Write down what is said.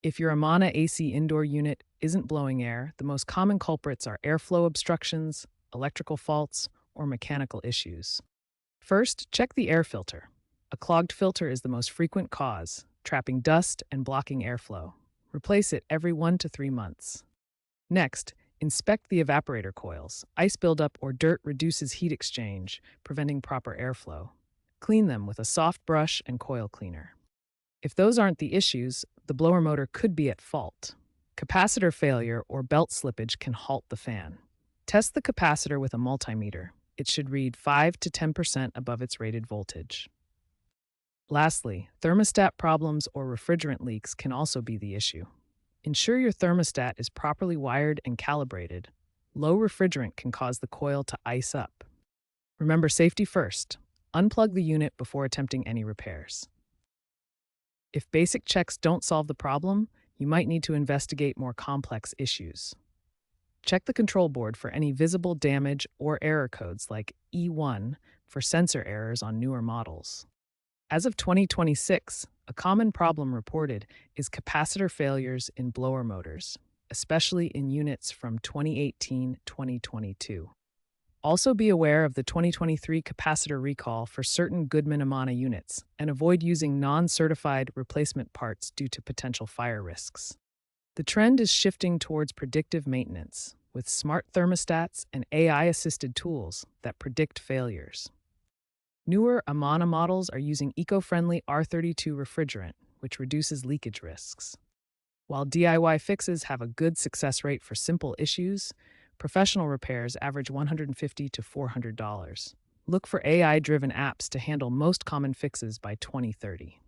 If your Amana AC indoor unit isn't blowing air, the most common culprits are airflow obstructions, electrical faults, or mechanical issues. First, check the air filter. A clogged filter is the most frequent cause, trapping dust and blocking airflow. Replace it every 1 to 3 months. Next, inspect the evaporator coils. Ice buildup or dirt reduces heat exchange, preventing proper airflow. Clean them with a soft brush and coil cleaner. If those aren't the issues, the blower motor could be at fault. Capacitor failure or belt slippage can halt the fan. Test the capacitor with a multimeter. It should read 5 to 10% above its rated voltage. Lastly, thermostat problems or refrigerant leaks can also be the issue. Ensure your thermostat is properly wired and calibrated. Low refrigerant can cause the coil to ice up. Remember safety first. Unplug the unit before attempting any repairs. If basic checks don't solve the problem, you might need to investigate more complex issues. Check the control board for any visible damage or error codes like E1 for sensor errors on newer models. As of 2026, a common problem reported is capacitor failures in blower motors, especially in units from 2018-2022. Also be aware of the 2023 capacitor recall for certain Goodman Amana units and avoid using non-certified replacement parts due to potential fire risks. The trend is shifting towards predictive maintenance, with smart thermostats and AI-assisted tools that predict failures. Newer Amana models are using eco-friendly R32 refrigerant, which reduces leakage risks. While DIY fixes have a good success rate for simple issues, professional repairs average $150 to $400. Look for AI-driven apps to handle most common fixes by 2030.